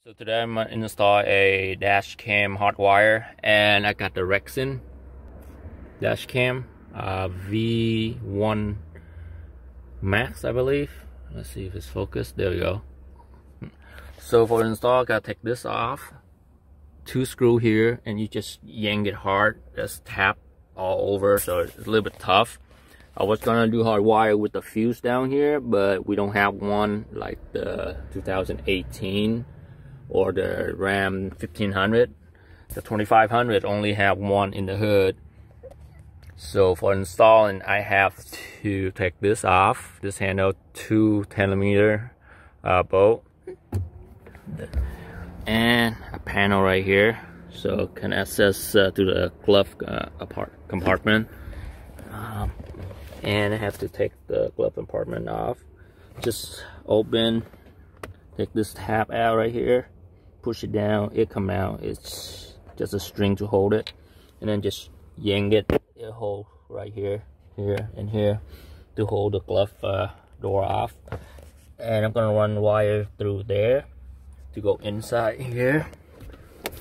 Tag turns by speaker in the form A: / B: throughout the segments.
A: So today I'm gonna install a dash cam Hardwire, and I got the Rexon dash cam V1 Max, I believe. Let's see if it's focused. There we go. So for install, I gotta take this off. 2 screws here, and you just yank it hard. Just tap all over, so it's a little bit tough. I was gonna do Hardwire with the fuse down here, but we don't have one like the 2018 or the Ram 1500. The 2500 only have one in the hood. So for installing, I have to take this off. This handle, 2 10mm bolt, and a panel right here, so can access to the glove compartment. And I have to take the glove compartment off. Just open, take this tab out right here, push it down, it come out. It's just a string to hold it, and then just yank it. It hold right here, here, and here to hold the glove door off. And I'm gonna run wire through there to go inside here.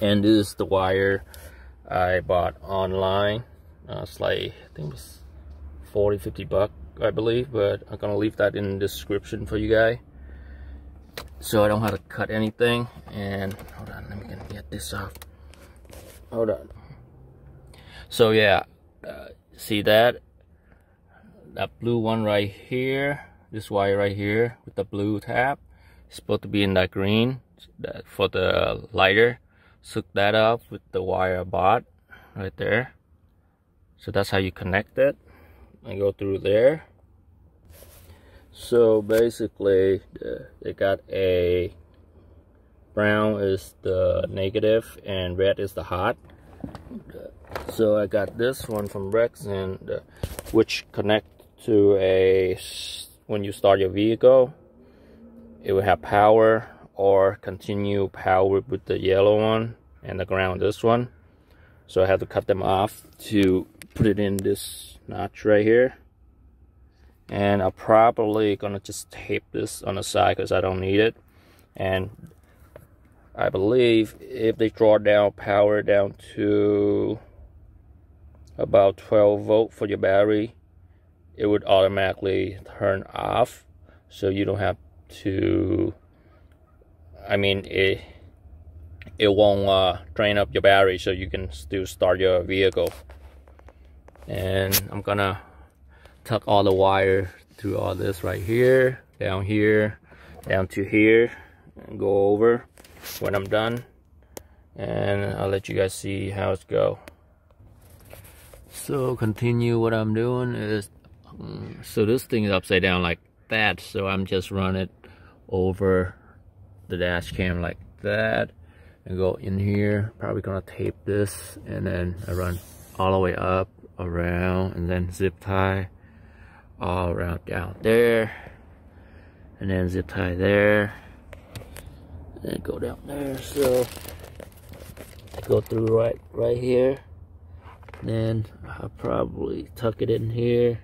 A: And this is the wire I bought online. It's like, I think it's 40-50 bucks, I believe, but I'm gonna leave that in the description for you guys, so I don't have to cut anything. And hold on, let me get this off. Hold on. So yeah, see that blue one right here, this wire right here with the blue tab is supposed to be in that green for the lighter. Hook that up with the wire I bought right there. So that's how you connect it. I go through there. So basically they got a brown is the negative and red is the hot. So I got this one from Rexon, which connect to a, when you start your vehicle, it will have power or continue power with the yellow one, and the ground this one. So I have to cut them off to put it in this notch right here. And I'm probably gonna just tape this on the side because I don't need it. And I believe if they draw down power down to about 12 volt for your battery, it would automatically turn off, so you don't have to, I mean, it won't drain up your battery, so you can still start your vehicle. And I'm gonna tuck all the wire through all this right here, down to here, and go over when I'm done, and I'll let you guys see how it's go. So continue what I'm doing is, so this thing is upside down like that, so I'm just run it over the dash cam like that and go in here. Probably gonna tape this, and then I run all the way up, around, and then zip tie all around down there, and then zip tie there, and go down there. So I go through right here, then I'll probably tuck it in here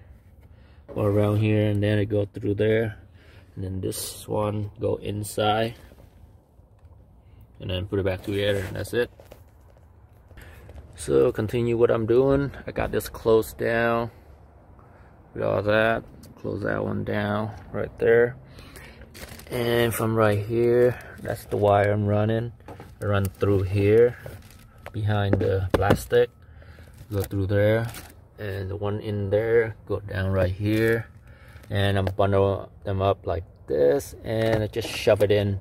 A: or around here, and then I go through there, and then this one go inside, and then put it back together, and that's it. So continue what I'm doing. I got this closed down with all that. Close that one down right there, and from right here, that's the wire I'm running. I run through here behind the plastic, go through there, and the one in there go down right here, and I'm bundle them up like this, and I just shove it in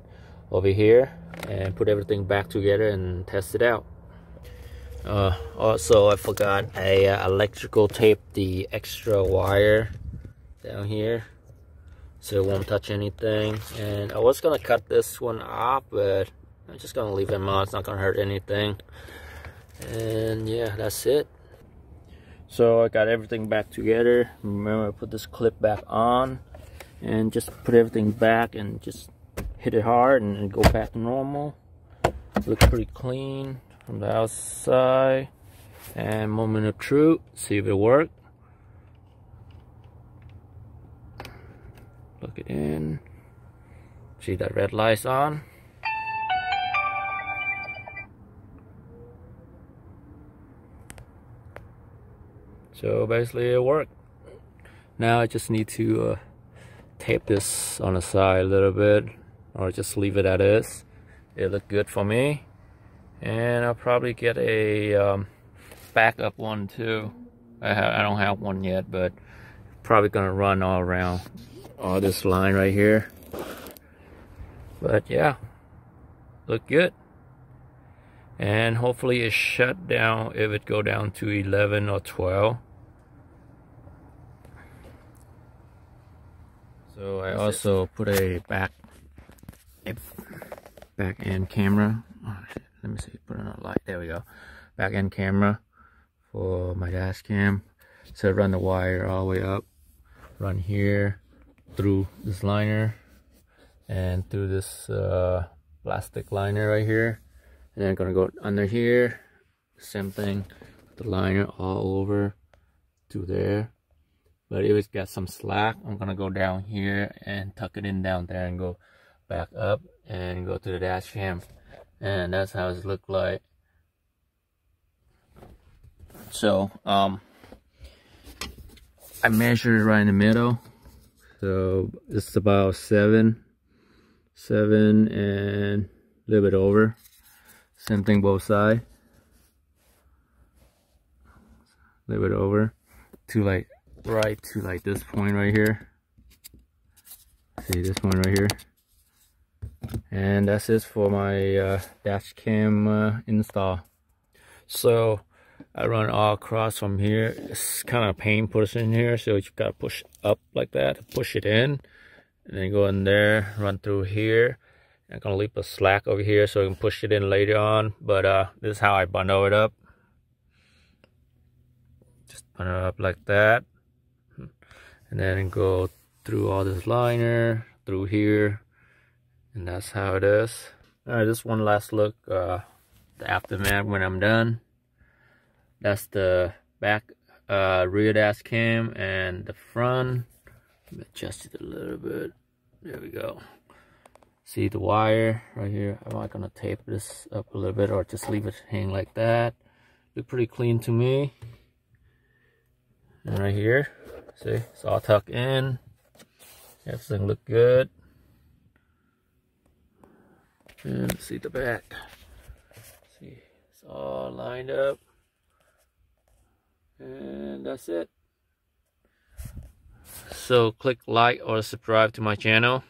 A: over here and put everything back together and test it out. Also I forgot I electrical tape the extra wire down here so it won't touch anything. And I was gonna cut this one off, but I'm just gonna leave them on. It's not gonna hurt anything. And yeah, that's it. So I got everything back together. Remember, I put this clip back on and just put everything back and just hit it hard and go back to normal. Looks pretty clean from the outside. And moment of truth, see if it works. Plug it in. See that red light's on. So basically it worked. Now I just need to tape this on the side a little bit, or just leave it as is. It looked good for me, and I'll probably get a backup one too. I don't have one yet, but probably gonna run all around all this line right here. But yeah, look good. And hopefully it shut down if it go down to 11 or 12. So I also put a back end camera. Oh, let me see, put on a light. There we go. Back end camera for my dash cam. So run the wire all the way up, run here through this liner and through this plastic liner right here, and then gonna go under here. Same thing, the liner all over to there. But if it's got some slack, I'm gonna go down here and tuck it in down there and go back up and go to the dash cam. And that's how it look like. So I measured it right in the middle. So it's about 7 and a little bit over. Same thing both sides. A little bit over to like right to like this point right here. See this point right here. And that's it for my dash cam install. So I run all across from here. It's kind of a pain pushing here, so you gotta push up like that, push it in, and then go in there, run through here. I'm gonna leave a slack over here so I can push it in later on. But this is how I bundle it up. Just bundle it up like that, and then go through all this liner through here, and that's how it is. All right, just one last look, the aftermath when I'm done. That's the back rear dash cam, and the front. Let me adjust it a little bit. There we go. See the wire right here. Am I gonna tape this up a little bit or just leave it hang like that? Look pretty clean to me. And right here, see, it's all tucked in. Everything look good. And see the back. See, it's all lined up. And that's it. So click like or subscribe to my channel.